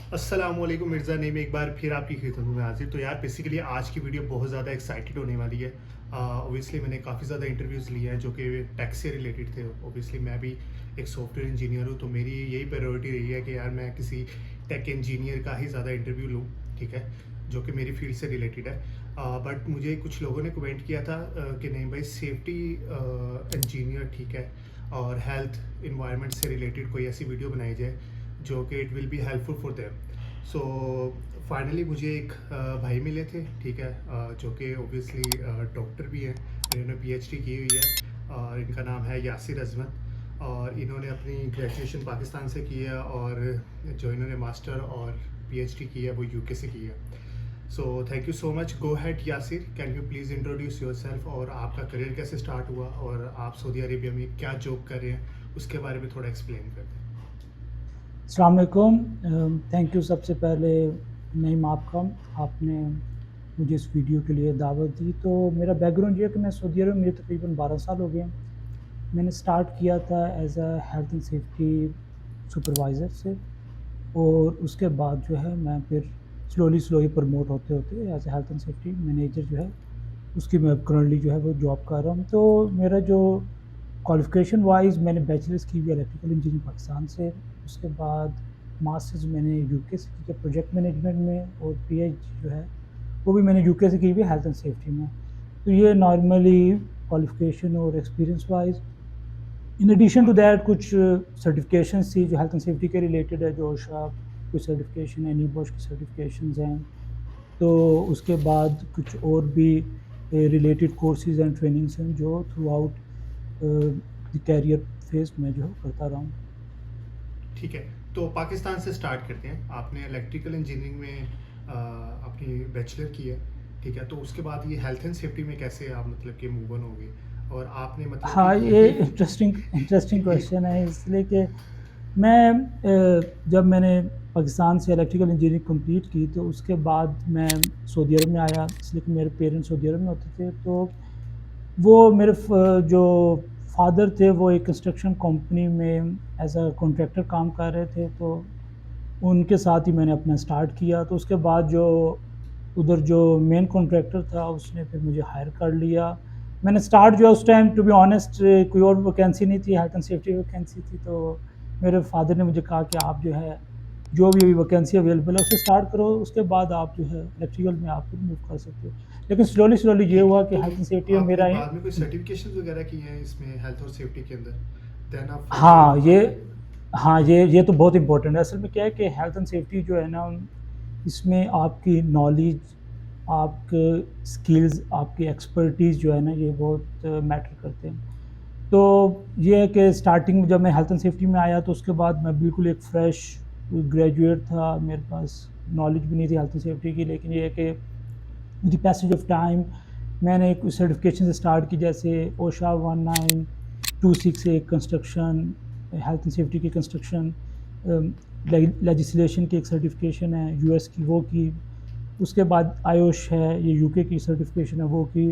अस्सलामुअलैकुम मिर्ज़ा नेम एक बार फिर आपकी खिदमत में हाज़िर। तो यार बेसिकली आज की वीडियो बहुत ज़्यादा एक्साइटेड होने वाली है। ऑब्वियसली मैंने काफ़ी ज़्यादा इंटरव्यूज़ लिए हैं जो कि टेक से रिलेटेड थे। ऑब्वियसली मैं भी एक सॉफ्टवेयर इंजीनियर हूँ, तो मेरी यही प्रायोरिटी रही है कि यार मैं किसी टेक इंजीनियर का ही ज़्यादा इंटरव्यू लूँ, ठीक है, जो कि मेरी फील्ड से रिलेटेड है। बट मुझे कुछ लोगों ने कमेंट किया था कि नहीं भाई सेफ्टी इंजीनियर, ठीक है, और हेल्थ इन्वायरमेंट से रिलेटेड कोई ऐसी वीडियो बनाई जाए जो कि it will be helpful for them. So finally मुझे एक भाई मिले थे, ठीक है, जो कि ओबियसली डॉक्टर भी हैं, इन्होंने पीएचडी की हुई है और इनका नाम है यासिर अजमत। और इन्होंने अपनी ग्रेजुएशन पाकिस्तान से की है और जो इन्होंने मास्टर और पीएचडी की है वो यूके से की है। So thank you so much. Go had Yasir, can you please introduce your self और आपका करियर कैसे स्टार्ट हुआ और आप सऊदी अरेबिया में क्या जॉब कर रहे हैं उसके बारे में थोड़ा एक्सप्लेन कर दें। अस्सलाम वालेकुम। Thank you. सबसे पहले नईम आपने मुझे इस वीडियो के लिए दावत दी। तो मेरा बैकग्राउंड ये है कि मैं सऊदी अरब में मुझे तकरीबन 12 साल हो गए हैं। मैंने स्टार्ट किया था as a health and safety supervisor से, और उसके बाद जो है मैं फिर स्लोली प्रमोट होते होते as a health and safety manager जो है उसकी मैं करंटली जो है वो जॉब कर रहा हूँ। तो मेरा जो क्वालिफ़िकेशन वाइज़ मैंने बैचलर्स की हुई इलेक्ट्रिकल इंजीनियरिंग पाकिस्तान से। उसके बाद मास्टर्स मैंने यूके से की है प्रोजेक्ट मैनेजमेंट में, और पीएचडी जो है वो भी मैंने यूके से की हुई है हेल्थ एंड सेफ्टी में। तो ये नॉर्मली क्वालिफ़िकेशन और experience wise. In addition to आप दैट कुछ सर्टिफिकेशंस थी जो हेल्थ एंड सेफ्टी के रिलेटेड है, जो ओशा कुछ सर्टिफिकेशन है, नीबॉश की सर्टिफिकेशंस हैं। तो उसके बाद कुछ और भी रिलेटेड कोर्सेज़ एंड ट्रेनिंग्स हैं जो throughout the career phase में जो करता रहा हूँ। ठीक है, तो पाकिस्तान से स्टार्ट करते हैं। आपने इलेक्ट्रिकल इंजीनियरिंग में अपनी बैचलर की है, ठीक है, तो उसके बाद ये हेल्थ एंड सेफ्टी में कैसे आप मतलब कि मूव ऑन हो गए और आपने मतलब कि हाँ, ये यही इंटरेस्टिंग क्वेश्चन है, इसलिए कि मैं जब मैंने पाकिस्तान से इलेक्ट्रिकल इंजीनियरिंग कंप्लीट की तो उसके बाद मैं सऊदी अरब में आया, इसलिए कि मेरे पेरेंट्स सऊदी अरब में होते थे। तो वो मेरे जो फादर थे वो एक कंस्ट्रक्शन कंपनी में एज अ कॉन्ट्रैक्टर काम कर रहे थे, तो उनके साथ ही मैंने अपना स्टार्ट किया। तो उसके बाद जो उधर जो मेन कॉन्ट्रैक्टर था उसने फिर मुझे हायर कर लिया। मैंने स्टार्ट जो है उस टाइम टू बी ऑनेस्ट कोई और वैकेंसी नहीं थी, हेल्थ एंड सेफ्टी वैकेंसी थी। तो मेरे फादर ने मुझे कहा कि आप जो है जो भी अभी वैकेंसी अवेलेबल है उससे स्टार्ट करो, उसके बाद आप जो है इलेक्ट्रिकल में आप फिर मूव कर सकते हो। लेकिन स्लोली ये ठीक है, हुआ कि तो हेल्थ एंड सेफ्टी में आपने मेरा बाद में कोई सर्टिफिकेशन वगैरह की हैं इसमें हेल्थ और सेफ्टी के अंदर, देन आप फर्दर हाँ, आगे। ये तो बहुत इम्पोर्टेंट है। असल में क्या है कि हेल्थ एंड सेफ्टी जो है ना, इसमें आपकी नॉलेज, आपके स्किल्स, आपकी एक्सपर्टीज़ जो है ना, ये बहुत मैटर करते हैं। तो ये है कि स्टार्टिंग में जब मैं हेल्थ एंड सेफ्टी में आया तो उसके बाद मैं बिल्कुल एक फ्रेश ग्रेजुएट था, मेरे पास नॉलेज भी नहीं थी हेल्थ एंड सेफ्टी की। लेकिन ये है कि with the passage of time मैंने एक सर्टिफिकेशन से स्टार्ट की, जैसे ओशा 1926 एक कंस्ट्रक्शन हेल्थ एंड सेफ्टी की कंस्ट्रक्शन लेजिस्लेशन की एक सर्टिफिकेशन है यूएस की, वो की। उसके बाद आयोश है, ये यूके की सर्टिफिकेशन है, वो की।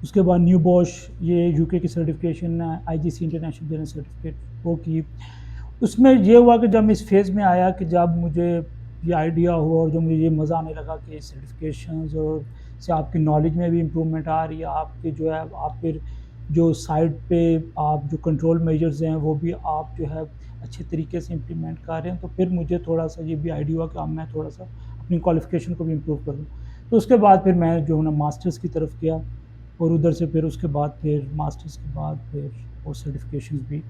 उसके बाद न्यू बॉश, ये यूके की सर्टिफिकेशन है, आईजीसी इंटरनेशनल जनरल सर्टिफिकेट, वो की। उसमें ये हुआ कि जब मैं इस फेज़ में आया कि जब मुझे ये आइडिया हुआ और जब मुझे ये मज़ा आने लगा कि सर्टिफिकेशंस और से आपकी नॉलेज में भी इम्प्रूवमेंट आ रही है, आपके जो है आप फिर जो साइड पे आप जो कंट्रोल मेजर्स हैं वो भी आप जो है अच्छे तरीके से इम्प्लीमेंट कर रहे हैं, तो फिर मुझे थोड़ा-सा ये भी आइडिया हुआ कि अब मैं थोड़ा-सा अपनी क्वालिफ़िकेशन को भी इम्प्रूव करूँ। तो उसके बाद फिर मैं जो है ना मास्टर्स की तरफ गया, और उधर से फिर उसके बाद फिर मास्टर्स के बाद फिर और सर्टिफिकेशंस भी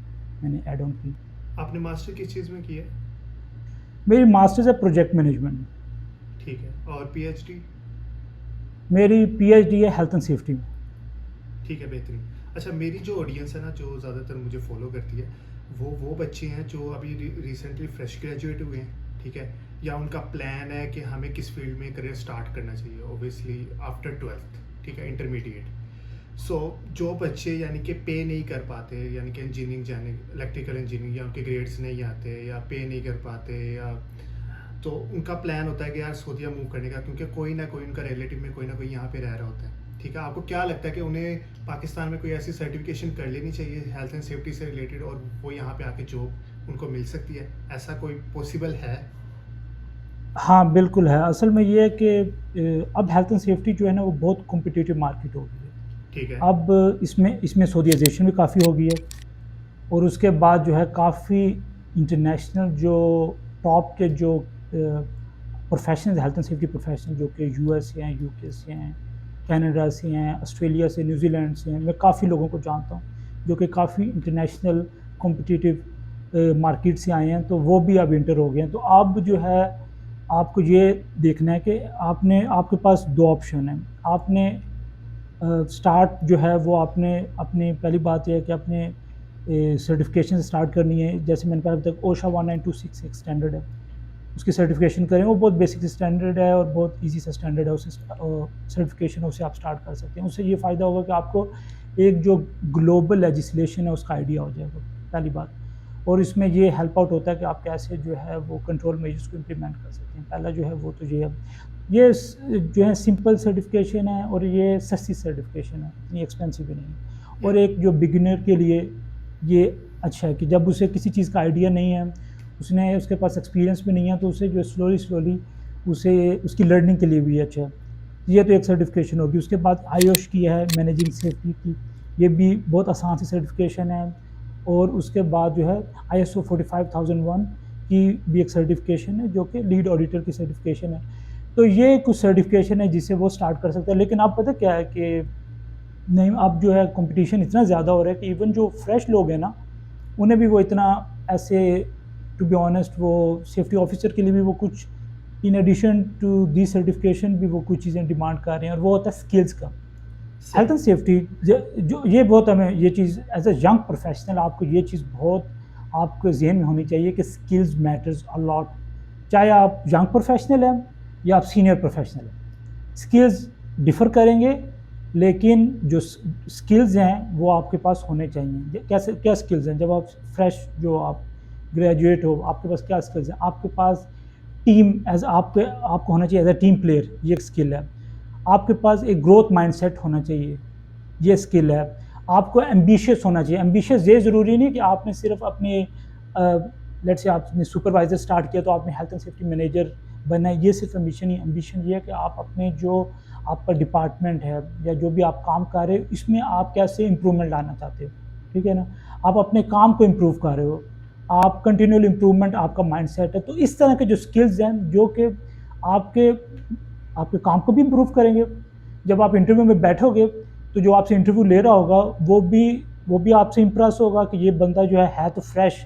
मैंने ऐड ऑन की। आपने मास्टर किस चीज़ में किया है? मेरी मास्टर्स है प्रोजेक्ट मैनेजमेंट में। ठीक है, और पीएचडी? मेरी पीएचडी है हेल्थ एंड सेफ्टी में। ठीक है, बेहतरीन। अच्छा, मेरी जो ऑडियंस है ना, जो ज़्यादातर मुझे फॉलो करती है, वो बच्चे हैं जो अभी रिसेंटली फ्रेश ग्रेजुएट हुए हैं, ठीक है, या उनका प्लान है कि हमें किस फील्ड में करियर स्टार्ट करना चाहिए ओबियसली आफ्टर ट्वेल्थ, ठीक है, इंटरमीडिएट। सो जो बच्चे यानी कि पे नहीं कर पाते, यानी कि इंजीनियरिंग जाने, इलेक्ट्रिकल इंजीनियरिंग, या उनके ग्रेड्स नहीं आते या पे नहीं कर पाते, या तो उनका प्लान होता है कि यार सऊदीया मूव करने का, क्योंकि कोई ना कोई उनका रिलेटिव में कोई ना कोई यहाँ पे रह रहा होता है, ठीक है। आपको क्या लगता है कि उन्हें पाकिस्तान में कोई ऐसी सर्टिफिकेशन कर लेनी चाहिए हेल्थ एंड सेफ्टी से रिलेटेड और वो यहाँ पे आके जॉब उनको मिल सकती है? ऐसा कोई पॉसिबल है? हाँ, बिल्कुल है। असल में ये है कि अब हेल्थ एंड सेफ्टी जो है ना वो बहुत कॉम्पिटिटिव मार्केट हो गई है। ठीक है। अब इसमें सऊदीज़ेशन भी काफ़ी हो गई है और उसके बाद जो है काफ़ी इंटरनेशनल जो टॉप के जो professionals health and safety professional जो कि यूएस से हैं, यूके से हैं, कनाडा से हैं, ऑस्ट्रेलिया से, न्यूजीलैंड से हैं। मैं काफ़ी लोगों को जानता हूँ जो कि काफ़ी इंटरनेशनल कॉम्पिटिटिव मार्केट से आए हैं, तो वो भी अब इंटर हो गए हैं। तो अब जो है आपको ये देखना है कि आपके पास 2 ऑप्शन हैं। आपने स्टार्ट जो है वो आपने अपनी पहली बात ये है कि अपने सर्टिफिकेशन स्टार्ट करनी है। जैसे मैंने कहा अभी तक ओशा 19266 एक स्टैंडर्ड है, उसकी सर्टिफिकेशन करें। वो बहुत बेसिक स्टैंडर्ड है और बहुत इजी सा स्टैंडर्ड है। उसे सर्टिफिकेशन उससे आप स्टार्ट कर सकते हैं। उससे ये फ़ायदा होगा कि आपको एक जो ग्लोबल लेजिस्लेशन है उसका आइडिया हो जाएगा, पहली बात। और इसमें ये हेल्प आउट होता है कि आप कैसे जो है वो कंट्रोल मेजर्स को इम्प्लीमेंट कर सकते हैं। पहला जो है वो तो ये है, ये जो है सिंपल सर्टिफिकेशन है और ये सस्ती सर्टिफिकेशन है, इतनी एक्सपेंसिव भी नहीं है। या और एक जो बिगिनर के लिए ये अच्छा है कि जब उसे किसी चीज़ का आइडिया नहीं है, उसके पास एक्सपीरियंस भी नहीं है, तो उसे जो स्लोली स्लोली उसे उसकी लर्निंग के लिए भी अच्छा है। ये तो एक सर्टिफिकेशन होगी। उसके बाद आयोश की है मैनेजिंग सेफ्टी की, ये भी बहुत आसान सी सर्टिफिकेशन है। और उसके बाद जो है ISO 45001 की भी एक सर्टिफिकेशन है जो कि लीड ऑडिटर की सर्टिफिकेशन है। तो ये कुछ सर्टिफिकेशन है जिससे वो स्टार्ट कर सकता है। लेकिन आप पता क्या है कि नहीं, अब जो है कंपटीशन इतना ज़्यादा हो रहा है कि इवन जो फ्रेश लोग हैं ना, उन्हें भी वो इतना ऐसे, टू बी ऑनेस्ट, वो सेफ्टी ऑफिसर के लिए भी वो कुछ in addition to the certification भी वो कुछ चीज़ें डिमांड कर रहे हैं और वो होता है स्किल्स का। हेल्थ सही। एंड सेफ्टी जो ये बहुत हमें ये चीज़ एज अ यंग प्रोफेशनल आपको ये चीज़ बहुत आपके जहन में होनी चाहिए कि स्किल्स मैटर्स अ लॉट। चाहे आप यंग प्रोफेशनल हैं या आप सीनियर प्रोफेशनल हैं, स्किल्स डिफ़र करेंगे, लेकिन जो स्किल्स हैं वो आपके पास होने चाहिए। कैसे क्या स्किल्स हैं? जब आप फ्रेश जो आप ग्रेजुएट हो, आपके पास क्या स्किल्स हैं? आपके पास टीम एज आपको होना चाहिए एज अ टीम प्लेयर, ये एक स्किल है। आपके पास एक ग्रोथ माइंडसेट होना चाहिए, ये स्किल है। आपको एम्बिशियस होना चाहिए। एम्बिशियस ये ज़रूरी नहीं कि आपने सिर्फ अपने लेट्स से आपने सुपरवाइज़र स्टार्ट किया तो आपने हेल्थ एंड सेफ्टी मैनेजर बनना है, ये सिर्फ एम्बिशन नहीं है। एम्बिशन ये है कि आप अपने जो आपका डिपार्टमेंट है या जो भी आप काम कर रहे हो, इसमें आप कैसे इम्प्रूवमेंट लाना चाहते हो, ठीक है ना? आप अपने काम को इम्प्रूव कर रहे हो, आप कंटिन्यूअल इम्प्रूवमेंट आपका माइंडसेट है। तो इस तरह के जो स्किल्स हैं जो कि आपके आपके काम को भी इम्प्रूव करेंगे। जब आप इंटरव्यू में बैठोगे तो जो आपसे इंटरव्यू ले रहा होगा वो भी आपसे इम्प्रेस होगा कि ये बंदा जो है तो फ्रेश,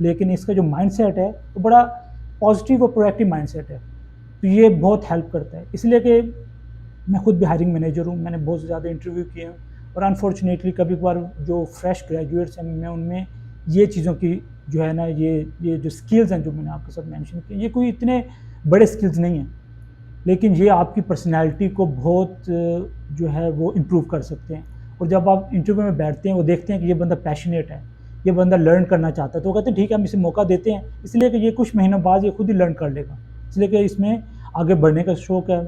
लेकिन इसका जो माइंडसेट है वो बड़ा पॉजिटिव और प्रोएक्टिव माइंडसेट है। तो ये बहुत हेल्प करता है। इसलिए कि मैं खुद भी हायरिंग मैनेजर हूँ, मैंने बहुत ज़्यादा इंटरव्यू किए हैं और अनफॉर्चुनेटली कभी कभार जो फ्रेश ग्रेजुएट्स हैं मैं उनमें ये चीज़ों की जो है ना ये जो स्किल्स हैं जो मैंने आपके साथ मेंशन किए, ये कोई इतने बड़े स्किल्स नहीं हैं, लेकिन ये आपकी पर्सनैलिटी को बहुत जो है वो इम्प्रूव कर सकते हैं। और जब आप इंटरव्यू में बैठते हैं वो देखते हैं कि ये बंदा पैशनेट है, ये बंदा लर्न करना चाहता है, तो वो कहते हैं ठीक है हम इसे मौका देते हैं, इसलिए कि ये कुछ महीनों बाद ये खुद ही लर्न कर लेगा, इसलिए कि इसमें आगे बढ़ने का शौक है,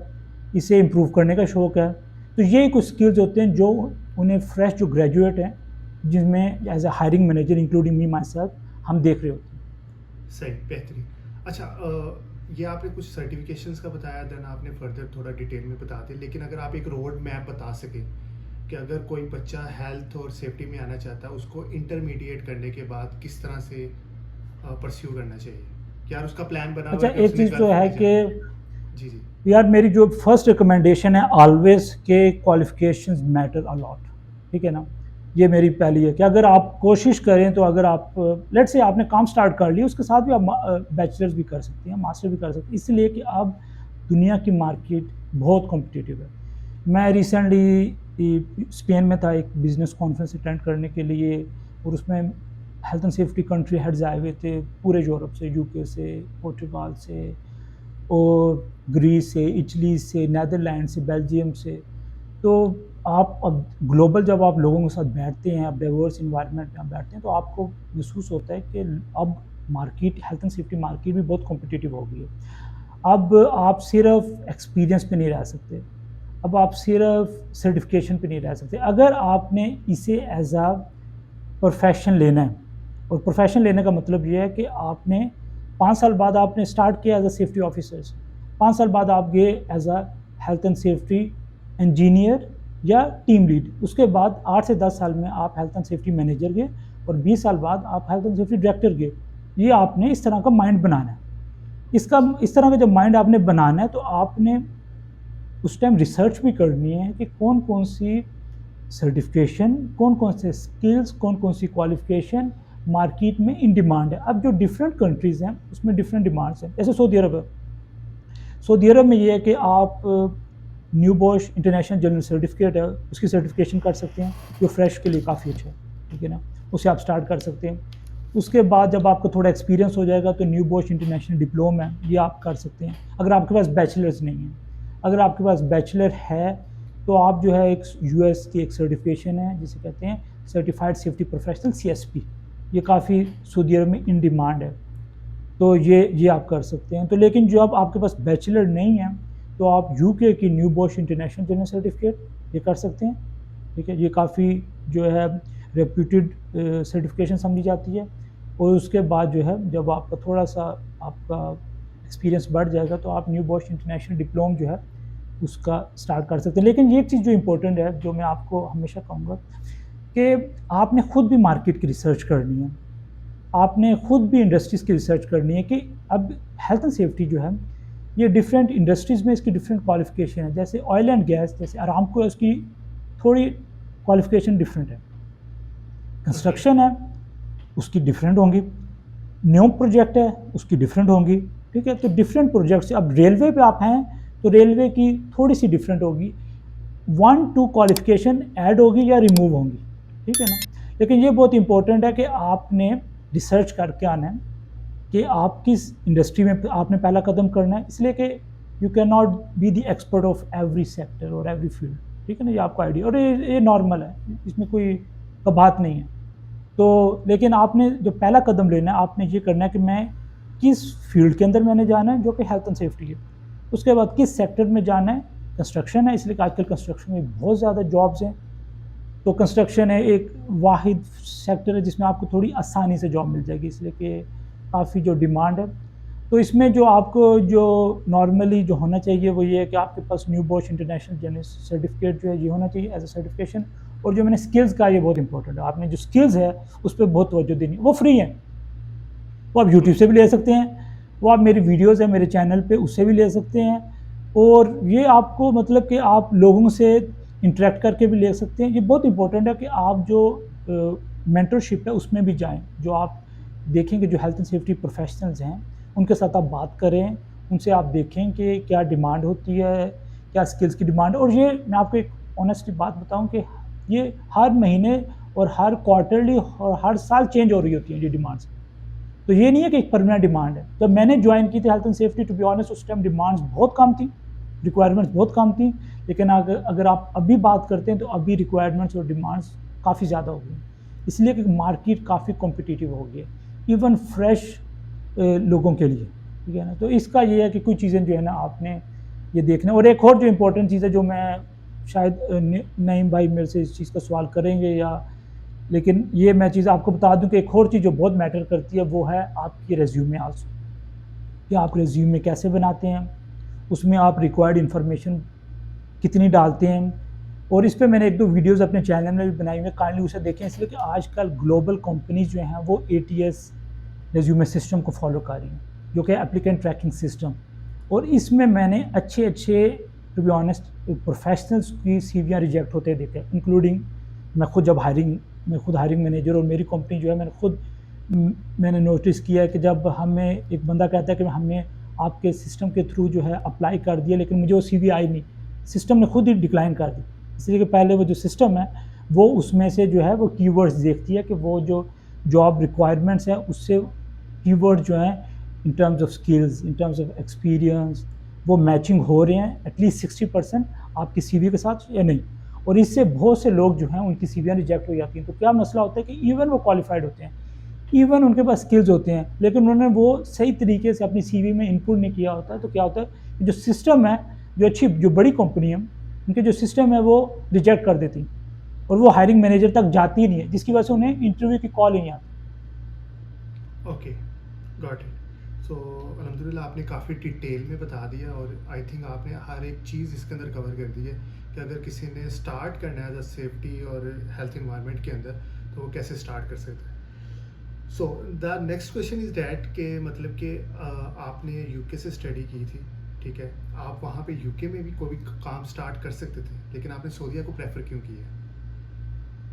इसे इम्प्रूव करने का शौक है। तो ये कुछ स्किल्स होते हैं जो उन्हें फ्रेश जो ग्रेजुएट हैं जिनमें as a hiring manager including me myself हम देख रहे होते हैं। सही, बेहतरीन। अच्छा, ये आपने कुछ सर्टिफिकेशंस का बताया, देन आपने फर्दर थोड़ा डिटेल में बता दिया, लेकिन अगर आप एक रोड मैप बता सकें कि अगर कोई बच्चा हेल्थ और सेफ्टी में आना चाहता है, उसको इंटरमीडिएट करने के बाद किस तरह से परस्यू करना चाहिए? कि यार उसका प्लान बना हुआ अच्छा, है कि एक उसने चीज़ तो गल्फ है में कि जाना है। जी, जी। यार मेरी जो फर्स्ट रिकमेंडेशन है ऑलवेज के क्वालिफिकेशंस मैटर अ लॉट, ठीक है ना? ये मेरी पहली है कि अगर आप कोशिश करें तो अगर आप लेट्स से आपने काम स्टार्ट कर लिया, उसके साथ भी आप बैचलर्स भी कर सकते हैं, मास्टर भी कर सकते हैं, इसलिए कि अब दुनिया की मार्केट बहुत कॉम्पिटिटिव है। मैं रिसेंटली स्पेन में था एक बिजनेस कॉन्फ्रेंस अटेंड करने के लिए, और उसमें health and safety country heads आए हुए थे पूरे यूरोप से, यूके से, पोर्टुगाल से और ग्रीस से, इटली से, नीदरलैंड से, बेल्जियम से। तो आप अब ग्लोबल जब आप लोगों के साथ बैठते हैं, आप डाइवर्स इन्वायरमेंट में आप बैठते हैं, तो आपको महसूस होता है कि अब market, health and safety market भी बहुत कॉम्पिटिटिव हो गई है। अब आप सिर्फ एक्सपीरियंस पे नहीं रह सकते, अब आप सिर्फ सर्टिफिकेशन पे नहीं रह सकते। अगर आपने इसे एज अ प्रोफेशन लेना है, और प्रोफेशन लेने का मतलब ये है कि आपने 5 साल बाद आपने स्टार्ट किया एज अ सेफ्टी ऑफिसर, 5 साल बाद आप गए as a health and safety engineer या टीम लीड, उसके बाद 8 से 10 साल में आप हेल्थ एंड सेफ्टी मैनेजर गए और 20 साल बाद आप हेल्थ एंड सेफ्टी डायरेक्टर गए। ये आपने इस तरह का माइंड बनाना है। इस तरह का जब माइंड आपने बनाना है तो आपने उस टाइम रिसर्च भी करनी है कि कौन कौन सी सर्टिफिकेशन, कौन कौन से स्किल्स, कौन कौन सी क्वालिफिकेशन मार्केट में इन डिमांड है। अब जो डिफरेंट कंट्रीज़ हैं उसमें डिफरेंट डिमांड्स हैं। जैसे सऊदी अरब है, सऊदी अरब में ये है कि आप new Bosch international general certificate है, उसकी सर्टिफिकेशन कर सकते हैं, जो फ्रेश के लिए काफ़ी अच्छा है, ठीक है ना, उसे आप स्टार्ट कर सकते हैं। उसके बाद जब आपको थोड़ा एक्सपीरियंस हो जाएगा तो न्यू बॉश इंटरनेशनल डिप्लोमा है, ये आप कर सकते हैं अगर आपके पास बैचलर्स नहीं है। अगर आपके पास बैचलर है तो आप जो है एक यूएस की एक सर्टिफिकेशन है जिसे कहते हैं सर्टिफाइड सेफ्टी प्रोफेशनल सीएसपी, ये काफ़ी सऊदी अरब में इन डिमांड है, तो ये आप कर सकते हैं। तो लेकिन जो अब आपके पास बैचलर नहीं है तो आप यूके की new Bosch international general certificate ये कर सकते हैं, ठीक है। ये काफ़ी जो है रेप्यूटेड सर्टिफिकेशन समझी जाती है। और उसके बाद जो है जब आपका थोड़ा सा आपका एक्सपीरियंस बढ़ जाएगा तो आप न्यू बॉश इंटरनेशनल डिप्लोम जो है उसका स्टार्ट कर सकते हैं। लेकिन ये एक चीज़ जो इम्पोर्टेंट है, जो मैं आपको हमेशा कहूँगा कि आपने खुद भी मार्केट की रिसर्च करनी है, आपने खुद भी इंडस्ट्रीज़ की रिसर्च करनी है कि अब हेल्थ एंड सेफ्टी जो है ये डिफरेंट इंडस्ट्रीज़ में इसकी डिफरेंट क्वालिफिकेशन है। जैसे ऑयल एंड गैस, जैसे अरामको है, उसकी थोड़ी क्वालिफिकेशन डिफरेंट है। ओके। कंस्ट्रक्शन है, उसकी डिफरेंट होंगी। न्यू प्रोजेक्ट है, उसकी डिफरेंट होंगी, ठीक है। तो डिफरेंट प्रोजेक्ट्स, अब रेलवे पे आप हैं तो रेलवे की थोड़ी सी डिफरेंट होगी, 1-2 क्वालिफिकेशन ऐड होगी या रिमूव होंगी, ठीक है ना। लेकिन ये बहुत इंपॉर्टेंट है कि आपने रिसर्च करके आना है कि आप किस इंडस्ट्री में आपने पहला कदम करना है, इसलिए कि you can not be the expert of every sector और एवरी फील्ड, ठीक है ना। ये आपका आइडिया, और ये नॉर्मल है, इसमें कोई का बात नहीं है। तो लेकिन आपने जो पहला कदम लेना है, आपने ये करना है कि मैं किस फील्ड के अंदर मैंने जाना है, जो कि हेल्थ एंड सेफ्टी है। उसके बाद किस सेक्टर में जाना है, कंस्ट्रक्शन है, इसलिए कि आजकल कंस्ट्रक्शन में बहुत ज़्यादा जॉब्स हैं। तो कंस्ट्रक्शन है एक वाहिद सेक्टर है जिसमें आपको थोड़ी आसानी से जॉब मिल जाएगी, इसलिए कि काफ़ी जो डिमांड है। तो इसमें जो आपको जो नॉर्मली जो होना चाहिए वो ये है कि आपके पास new Bosch international general certificate जो है ये होना चाहिए एज अ सर्टिफिकेशन। और जो मैंने स्किल्स का, ये बहुत इंपॉर्टेंट है, आपने जो स्किल्स है उस पर बहुत तवज्जो देनी है। वो फ्री है, वो आप यूट्यूब से भी ले सकते हैं, वो आप मेरी वीडियोज़ है मेरे चैनल पे उससे भी ले सकते हैं। और ये आपको मतलब कि आप लोगों से इंटरेक्ट करके भी ले सकते हैं। ये बहुत इंपॉर्टेंट है कि आप जो मेंटरशिप है उसमें भी जाएं, जो आप देखें कि जो हेल्थ एंड सेफ्टी प्रोफेशनल्स हैं उनके साथ आप बात करें, उनसे आप देखें कि क्या डिमांड होती है, क्या स्किल्स की डिमांड है। और ये मैं आपको एक ऑनेस्टली बात बताऊं कि ये हर महीने और हर क्वार्टरली और हर साल चेंज हो रही होती है ये डिमांड्स। तो ये नहीं है कि एक परमानेंट डिमांड है। जब मैंने ज्वाइन की थी health and safety, to be honest उस टाइम डिमांड्स बहुत कम थी, रिक्वायरमेंट्स बहुत कम थी। लेकिन अगर आप अभी बात करते हैं तो अभी रिक्वायरमेंट्स और डिमांड्स काफ़ी ज़्यादा हो गई, इसलिए कि मार्केट काफ़ी कॉम्पिटिटिव हो गई है, इवन फ्रेश लोगों के लिए, ठीक है ना। तो इसका ये है कि कुछ चीज़ें जो है ना आपने ये देखना। और एक और जो इम्पोर्टेंट चीज़ है, जो मैं शायद नईम भाई मेरे से इस चीज़ का सवाल करेंगे या, लेकिन ये मैं चीज़ आपको बता दूं कि एक और चीज़ जो बहुत मैटर करती है वो है आपकी रेज्यूमे आल्सो, कि आप रेज्यूमे कैसे बनाते हैं, उसमें आप रिक्वायर्ड इन्फॉर्मेशन कितनी डालते हैं। और इस पे मैंने 1-2 वीडियोज़ अपने चैनल में भी बनाई हुई, काइंडली उसे देखें, इसलिए कि आजकल ग्लोबल कंपनीज जो हैं वो एटीएस रेज्यूमे सिस्टम को फॉलो कर रही हैं, जो कि एप्लीकेंट ट्रैकिंग सिस्टम। और इसमें मैंने अच्छे अच्छे टू बी ऑनेस्ट प्रोफेशनल्स की सीवियाँ रिजेक्ट होते देखे, इंक्लूडिंग मैं खुद जब हायरिंग मैनेजर और मेरी कंपनी जो है, मैंने नोटिस किया है कि जब हमें एक बंदा कहता है कि हमने आपके सिस्टम के थ्रू जो है अप्लाई कर दिया, लेकिन मुझे वो सीवी आई नहीं, सिस्टम ने खुद ही डिक्लाइन कर दी। इसलिए कि पहले वो जो सिस्टम है वो उसमें से जो है वो कीवर्ड्स देखती है कि वो जो जॉब रिक्वायरमेंट्स है उससे कीवर्ड जो है इन terms of skills, in terms of experience, वो मैचिंग हो रहे हैं एटलीस्ट 60% आपकी सीवी के साथ या नहीं। और इससे बहुत से लोग जो हैं उनकी सीवियाँ रिजेक्ट हो जाती हैं। तो क्या मसला होता है कि इवन वो क्वालिफाइड होते हैं, इवन उनके पास स्किल्स होते हैं, लेकिन उन्होंने वो सही तरीके से अपनी सीवी में इनपुट नहीं किया होता है। तो क्या होता है कि जो सिस्टम है, जो बड़ी कंपनी है उनके जो सिस्टम है वो रिजेक्ट कर देती और वो हायरिंग मैनेजर तक जाती नहीं है, जिसकी वजह से उन्हें इंटरव्यू की कॉल ही नहीं आती। Okay, got it. सो अल्हम्दुलिल्लाह आपने काफ़ी डिटेल में बता दिया, और आई थिंक आपने हर एक चीज़ इसके अंदर कवर कर दी है कि अगर किसी ने स्टार्ट करना है एज अ सेफ्टी और हेल्थ इन्वायरमेंट के अंदर तो वो कैसे स्टार्ट कर सकता है। So the next question is that कि मतलब कि आपने यूके से स्टडी की थी, ठीक है, आप वहाँ पे यूके में भी कोई भी काम स्टार्ट कर सकते थे, लेकिन आपने सऊदीया को प्रेफर क्यों किया?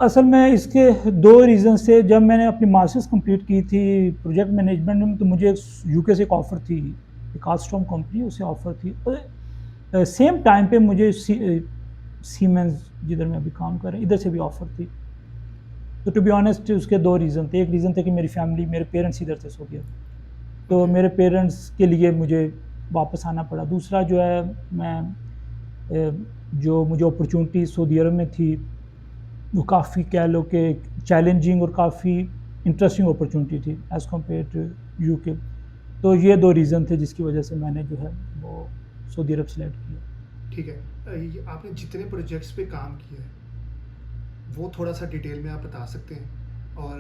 असल में इसके 2 रीज़न थे। जब मैंने अपनी मास्टर्स कंप्लीट की थी प्रोजेक्ट मैनेजमेंट में, तो मुझे यूके से एक ऑफ़र थी, एक आल्स्टॉम कंपनी उससे ऑफ़र थी। सेम टाइम पे मुझे सीमेंस जिधर मैं अभी काम कर रहा हूँ, इधर से भी ऑफ़र थी। तो टू बी ऑनेस्ट उसके 2 रीज़न थे। एक रीज़न था कि मेरी फैमिली, मेरे पेरेंट्स इधर थे सऊदीया, तो ओके। मेरे पेरेंट्स के लिए मुझे वापस आना पड़ा। दूसरा जो है, मैं जो मुझे अपॉर्च्युनिटी सऊदी अरब में थी, वो काफ़ी कह लो कि चैलेंजिंग और काफ़ी इंटरेस्टिंग अपॉर्चुनिटी थी एज़ कम्पेयर टू यूके। तो ये 2 रीज़न थे जिसकी वजह से मैंने जो है वो सऊदी अरब सेलेक्ट किया। ठीक है, ये आपने जितने प्रोजेक्ट्स पे काम किया है वो थोड़ा सा डिटेल में आप बता सकते हैं, और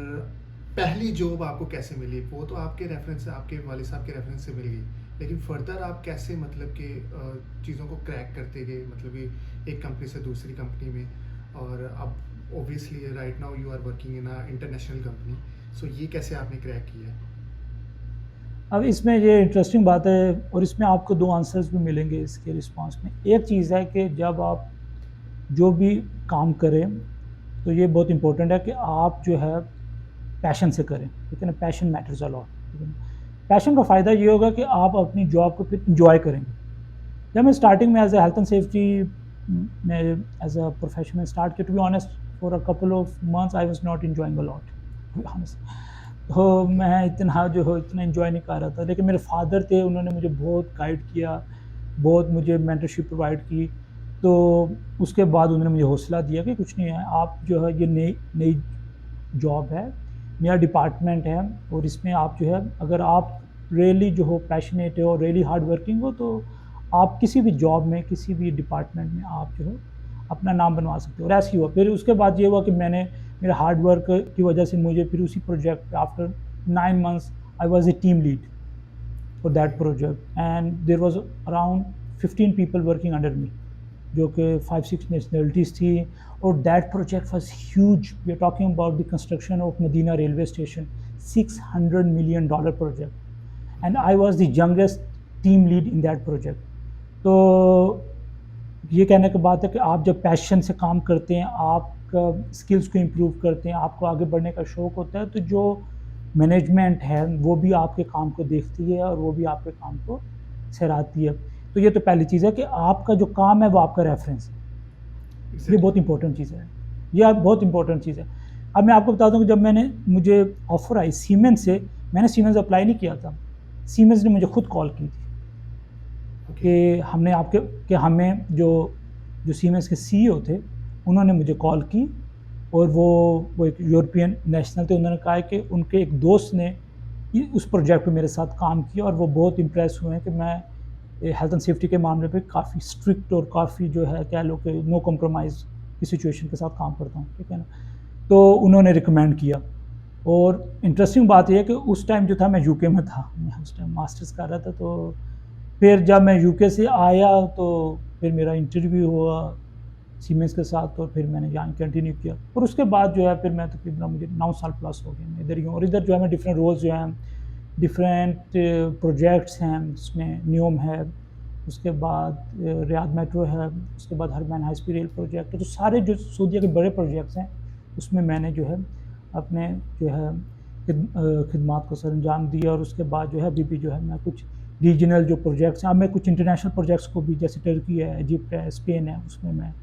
पहली जॉब आपको कैसे मिली? वो तो आपके रेफरेंस से, आपके वालिद साहब के रेफरेंस से मिल गई, लेकिन फर्दर आप कैसे मतलब कि चीज़ों को क्रैक करते गए, मतलब कि एक कंपनी से दूसरी कंपनी में, और अब obviously right now you are working in a international company, so ये कैसे आपने क्रैक किया है? अब इसमें ये इंटरेस्टिंग बात है, और इसमें आपको 2 आंसर्स भी मिलेंगे इसके रिस्पॉन्स में। एक चीज़ है कि जब आप जो भी काम करें, तो ये बहुत इम्पोर्टेंट है कि आप जो है पैशन से करें, ठीक है ना? पैशन मैटर्स अ लॉट, ठीक है ना? पैशन का फ़ायदा ये होगा कि आप अपनी जॉब को फिर एन्जॉय करेंगे। जब मैं स्टार्टिंग में as a health and safety में एज़ अ प्रोफेशन में स्टार्ट किया, to be honest for a couple of months I was not enjoying a lot, to be honest. तो ओके। मैं इतना जो है इतना एन्जॉय नहीं कर रहा था, लेकिन मेरे फादर थे, उन्होंने मुझे बहुत गाइड किया, बहुत मुझे मेंटरशिप प्रोवाइड की। तो उसके बाद उन्होंने मुझे हौसला दिया कि कुछ नहीं है, आप जो है ये नई नई जॉब है, नया डिपार्टमेंट है, और इसमें आप जो है अगर आप रियली जो हो पैशनेट हो, रियली हार्ड वर्किंग हो, तो आप किसी भी जॉब में, किसी भी डिपार्टमेंट में आप जो है अपना नाम बनवा सकते हो, और ऐसे ही हुआ। फिर उसके बाद ये हुआ कि मैंने मेरे हार्ड वर्क की वजह से मुझे फिर उसी प्रोजेक्ट पे after 9 months I was a team lead for okay. That project, and there was around 15 people working under me, जो कि 5-6 नेशनलिटीज़ थी। और that project was huge. We are talking about the construction of Medina railway station, $600 million project, and okay. I was the youngest team lead in that project. तो ये कहने की बात है कि आप जब पैशन से काम करते हैं, आपका स्किल्स को इम्प्रूव करते हैं, आपको आगे बढ़ने का शौक होता है, तो जो मैनेजमेंट है वो भी आपके काम को देखती है और वो भी आपके काम को सराहती है। तो ये तो पहली चीज़ है कि आपका जो काम है वो आपका रेफरेंस है। ये एग्जैक्टली। बहुत इंपॉर्टेंट चीज़ है। ये आप बहुत इंपॉर्टेंट चीज़ है। अब मैं आपको बता दूँ कि जब मुझे ऑफ़र आई सीमेंस से, मैंने सीमेंस अप्लाई नहीं किया था। सीमेंस ने मुझे खुद कॉल की थी ओके। कि हमने आपके कि हमें जो जो सीमेंस के सीईओ थे, उन्होंने मुझे कॉल की, और वो एक यूरोपियन नेशनल थे। उन्होंने कहा है कि उनके एक दोस्त ने उस प्रोजेक्ट पे मेरे साथ काम किया, और वो बहुत इम्प्रेस हुए हैं कि मैं हेल्थ एंड सेफ्टी के मामले पे काफ़ी स्ट्रिक्ट और काफ़ी जो है कह लो कि नो कॉम्प्रोमाइज़ की सिचुएशन के साथ काम करता हूँ, ठीक है ना? तो उन्होंने रिकमेंड किया। और इंटरेस्टिंग बात ये है कि उस टाइम जो था मैं यूके में था, मैं उस टाइम मास्टर्स कर रहा था। तो फिर जब मैं यूके से आया, तो फिर मेरा इंटरव्यू हुआ सीमेंस के साथ, तो फिर मैंने यहाँ कंटिन्यू किया, और उसके बाद जो है फिर मैं तकरीबन मुझे 9 साल प्लस हो गए मैं इधर ही हूँ। और इधर जो है मैं डिफरेंट रोल्स जो हैं, डिफरेंट प्रोजेक्ट्स हैं, जिसमें न्योम है, उसके बाद रियाद मेट्रो है, उसके बाद हरमैन हाई स्पीड रेल प्रोजेक्ट है। तो सारे जो सऊदीया के बड़े प्रोजेक्ट्स हैं, उसमें मैंने जो है अपने जो है खिदमात को सरअंजाम दिया। और उसके बाद जो है अभी भी जो है मैं कुछ रीजनल जो प्रोजेक्ट्स हैं, अब मैं कुछ इंटरनेशनल प्रोजेक्ट्स को भी, जैसे टर्की है, इजिप्ट है, स्पेन है, उसमें मैं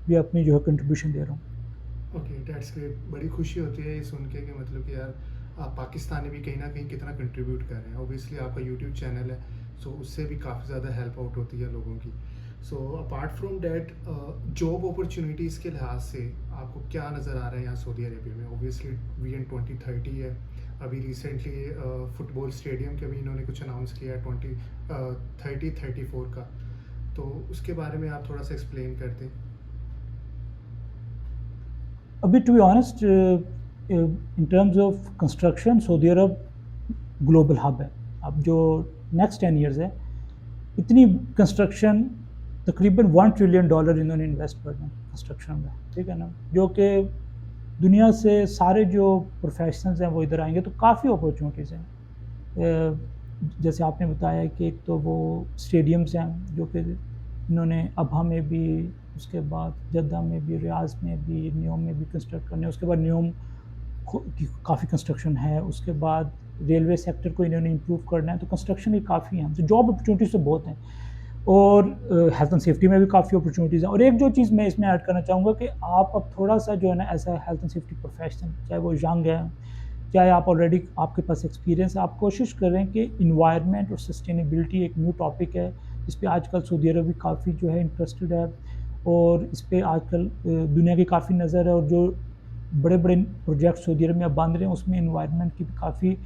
भी अपनी जो है कंट्रीब्यूशन दे रहा हूँ। Okay, that's great. बड़ी खुशी होती है ये सुन के कि मतलब कि यार आप पाकिस्तानी भी कहीं ना कहीं कितना कंट्रीब्यूट कर रहे हैं। ऑब्वियसली आपका यूट्यूब चैनल है, सो उससे भी काफ़ी ज़्यादा हेल्प आउट होती है लोगों की। So apart from that, job opportunities के लिहाज से आपको क्या नज़र आ रहा है यहाँ सऊदी अरेबिया में? ऑब्वियसली विजन 2030 है, अभी रिसेंटली फुटबॉल स्टेडियम के भी इन्होंने कुछ अनाउंस किया है 2034 का, तो उसके बारे में आप थोड़ा सा एक्सप्लेन कर दें। अभी to be honest in terms of construction, Saudi Arab global hub है। अब जो नेक्स्ट 10 ईयर्स है, इतनी कंस्ट्रक्शन तकरीबन $1 ट्रिलियन इन्होंने इन्वेस्ट करना है कंस्ट्रक्शन में, ठीक है ना, जो कि दुनिया से सारे जो प्रोफेशनल्स हैं वो इधर आएंगे, तो काफ़ी अपॉर्चुनिटीज़ हैं। जैसे आपने बताया कि एक तो वो स्टेडियम्स हैं जो कि इन्होंने अबहा में भी, उसके बाद जद्दा में भी, रियाज में भी, न्योम में भी कंस्ट्रक्ट करने, उसके बाद न्योम की काफ़ी कंस्ट्रक्शन है, उसके बाद रेलवे सेक्टर को इन्होंने इम्प्रूव करना है, तो कंस्ट्रक्शन ही काफ़ी हैं, तो जॉब अपॉर्चुनिटीज़ तो बहुत हैं। और हेल्थ एंड सेफ्टी में भी काफ़ी अपॉर्चुनिटीज़ हैं। और एक जो चीज़ मैं इसमें ऐड करना चाहूँगा कि आप अब थोड़ा-सा जो है ना, ऐसा हेल्थ एंड सेफ्टी प्रोफेशनल, चाहे वो यंग है, चाहे आप ऑलरेडी आपके पास एक्सपीरियंस है, आप कोशिश करें कि एनवायरनमेंट और सस्टेनेबिलिटी एक न्यू टॉपिक है, इस पे आजकल सऊदी अरब भी काफ़ी जो है इंटरेस्टेड है, और इस पे आजकल दुनिया की काफ़ी नज़र है, और जो बड़े-बड़े प्रोजेक्ट सऊदी अरब में अब बन रहे हैं, उसमें एनवायरनमेंट की भी काफ़ी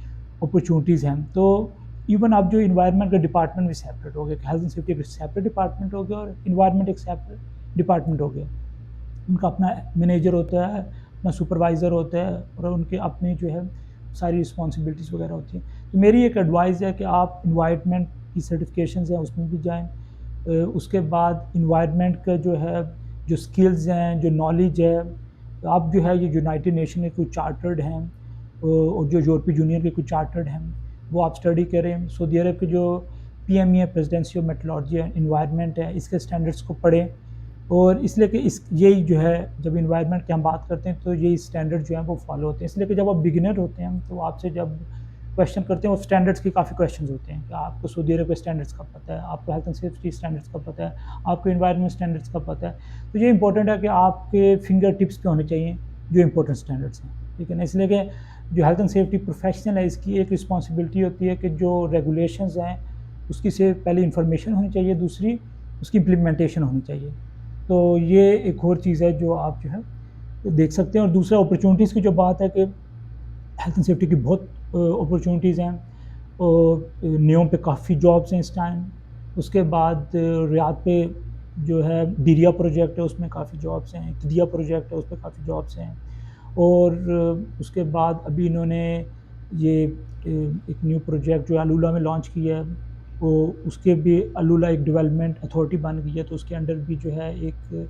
अपॉर्चुनिटीज़ हैं। तो इवन आप जो एनवायरनमेंट का डिपार्टमेंट भी सेपरेट हो गया, हेल्थ एंड सेफ्टी एक सेपरेट डिपार्टमेंट हो गया और एनवायरनमेंट एक सेपरेट डिपार्टमेंट हो गया। उनका अपना मैनेजर होता है, अपना सुपरवाइज़र होता है, और उनके अपने जो है सारी रिस्पॉन्सिबिलिटीज़ वगैरह होती हैं। तो मेरी एक एडवाइस है कि आप एनवायरनमेंट की सर्टिफिकेशंस हैं उसमें भी जाएँ। उसके बाद एनवायरनमेंट का जो है, जो स्किल्स हैं, जो नॉलेज है, आप जो है ये यूनाइटेड नेशन के कुछ चार्टर्ड हैं, और जो यूरोपीय यूनियन के कुछ चार्टर्ड हैं, वो आप स्टडी करें। सऊदी अरब के जो पीएमई है, presidency of metrology and environment है, इसके स्टैंडर्ड्स को पढ़ें। और इसलिए कि इस यही जो है, जब एनवायरनमेंट की हम बात करते हैं तो यही स्टैंडर्ड जो है वो फॉलो होते हैं, इसलिए कि जब आप बिगिनर होते हैं तो आपसे जब क्वेश्चन करते हैं, वो स्टैंडर्ड्स के काफ़ी क्वेश्चंस होते हैं कि आपको सऊदी अरब के स्टैंडर्ड्स का पता है, आपको हेल्थ एंड सेफ्टी स्टैंडर्ड्स का पता है, आपको एनवायरनमेंट स्टैंडर्ड्स का पता है। तो ये इंपॉर्टेंट है कि आपके फिंगर टिप्स पे होने चाहिए जो इंपॉर्टेंट स्टैंडर्ड्स हैं, ठीक है ना। इसलिए कि जो हेल्थ एंड सेफ्टी प्रोफेशनल है, इसकी एक रिस्पॉन्सिबिलिटी होती है कि जो रेगुलेशंस हैं उसकी से पहले इंफॉर्मेशन होनी चाहिए, दूसरी उसकी इम्प्लीमेंटेशन होनी चाहिए। तो ये एक और चीज़ है जो आप जो है देख सकते हैं। और दूसरा अपॉर्चुनिटीज़ की जो बात है कि हेल्थ एंड सेफ्टी की बहुत अपॉर्चुनिटीज़ हैं, और न्योम पे काफ़ी जॉब्स हैं इस टाइम। उसके बाद रियाद पे जो है दिरिया प्रोजेक्ट है, उसमें काफ़ी जॉब्स हैं, किदिया प्रोजेक्ट है, उस पे काफ़ी जॉब्स हैं। और उसके बाद अभी इन्होंने ये एक न्यू प्रोजेक्ट जो अलुला में लॉन्च किया है, वो उसके भी अलुला एक डेवलपमेंट अथॉरिटी बन गई है, तो उसके अंडर भी जो है एक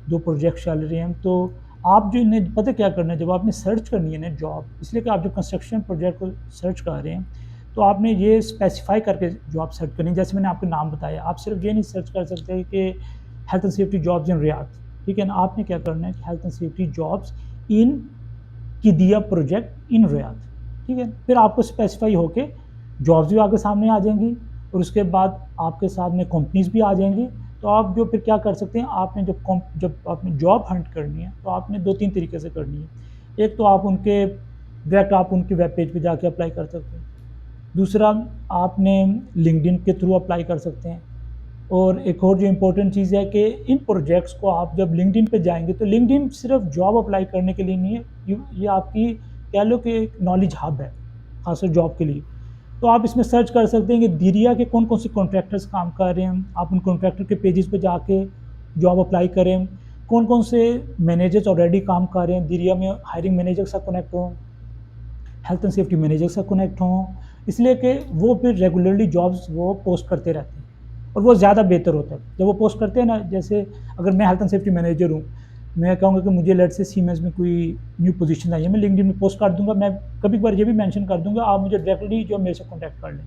दो प्रोजेक्ट चल रहे हैं। तो आप जो इन्हें पता क्या करना है, जब आपने सर्च करनी है ना जॉब, इसलिए कि आप जो कंस्ट्रक्शन प्रोजेक्ट को सर्च कर रहे हैं, तो आपने ये स्पेसिफाई करके जॉब सर्च करनी है। जैसे मैंने आपको नाम बताया, आप सिर्फ ये नहीं सर्च कर सकते कि health and safety jobs in Riyadh, ठीक है ना। आपने क्या करना है कि health and safety jobs in Qiddiya project in Riyadh, ठीक है। फिर आपको स्पेसिफाई होके जॉब्स भी आपके सामने आ जाएंगी, और उसके बाद आपके सामने कंपनीज भी आ जाएंगी। तो आप जो फिर क्या कर सकते हैं, आपने जब आपने जॉब हंट करनी है, तो आपने 2-3 तरीके से करनी है। एक तो आप उनके डायरेक्ट आप उनके वेब पेज पे जाके अप्लाई कर सकते हैं। दूसरा, आपने लिंक्डइन के थ्रू अप्लाई कर सकते हैं। और एक और जो इम्पोर्टेंट चीज़ है कि इन प्रोजेक्ट्स को आप जब लिंक्डइन पे जाएंगे, तो लिंक्डइन सिर्फ जॉब अप्लाई करने के लिए नहीं है, ये आपकी कह लो कि एक नॉलेज हब है, खासकर जॉब के लिए। तो आप इसमें सर्च कर सकते हैं कि दिरिया के कौन कौन से कॉन्ट्रैक्टर्स काम कर रहे हैं, आप उन कॉन्ट्रैक्टर के पेजेस पे जाके जॉब अप्लाई करें। कौन कौन से मैनेजर्स ऑलरेडी काम कर रहे हैं दिरिया में, हायरिंग मैनेजर से कनेक्ट हों, हेल्थ एंड सेफ्टी मैनेजर से कनेक्ट हों, इसलिए कि वो फिर रेगुलरली जॉब्स वो पोस्ट करते रहते हैं, और वो ज़्यादा बेहतर होता है जब वो पोस्ट करते हैं ना। जैसे अगर मैं हेल्थ एंड सेफ्टी मैनेजर हूँ, मैं कहूँगा कि मुझे लेट से सीमेंस में कोई न्यू पोजीशन आई है, मैं लिंक्डइन में पोस्ट कर दूंगा, मैं कभी कभार ये भी मेंशन कर दूंगा, आप मुझे डायरेक्टली जो मेरे से कॉन्टैक्ट कर लें,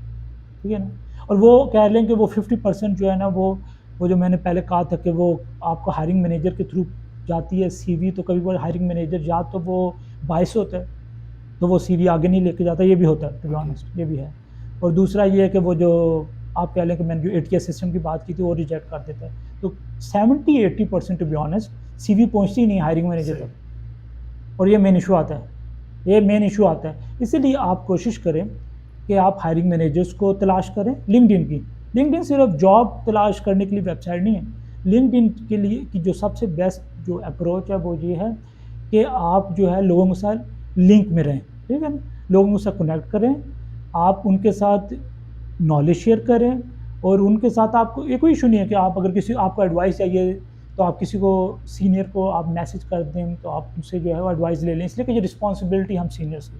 ठीक है ना। और वो कह लें कि वो 50% जो है ना, वो जो मैंने पहले कहा था कि वो आपको हायरिंग मैनेजर के थ्रू जाती है सीवी, तो कभी कभार हायरिंग मैनेजर या तो वो बायस होता है, तो वो सीवी आगे नहीं लेके जाता, ये भी होता है, टू बी ऑनेस्ट, ये भी है। और दूसरा ये है कि वो जो आप कह लें कि मैंने जो एटीएस सिस्टम की बात की थी, वो रिजेक्ट कर देता है। तो 70-80% टू बी ऑनेस्ट सीवी पहुंचती ही नहीं हायरिंग मैनेजर तक, और ये मेन इशू आता है, ये मेन इशू आता है। इसीलिए आप कोशिश करें कि आप हायरिंग मैनेजर्स को तलाश करें लिंक्डइन की। लिंक्डइन सिर्फ जॉब तलाश करने के लिए वेबसाइट नहीं है। लिंक्डइन के लिए की जो सबसे बेस्ट जो अप्रोच है वो ये है कि आप जो है लोगों के साथ लिंक में रहें, ठीक है ना, लोगों के साथ कनेक्ट करें, आप उनके साथ नॉलेज शेयर करें, और उनके साथ आपको ये कोई इशू नहीं है कि आप अगर किसी आपको एडवाइस चाहिए, तो आप किसी को सीनियर को आप मैसेज कर दें, तो आप उनसे जो है वो एडवाइस ले लें, इसलिए कि ये रिस्पॉन्सिबिलिटी हम सीनियर्स की,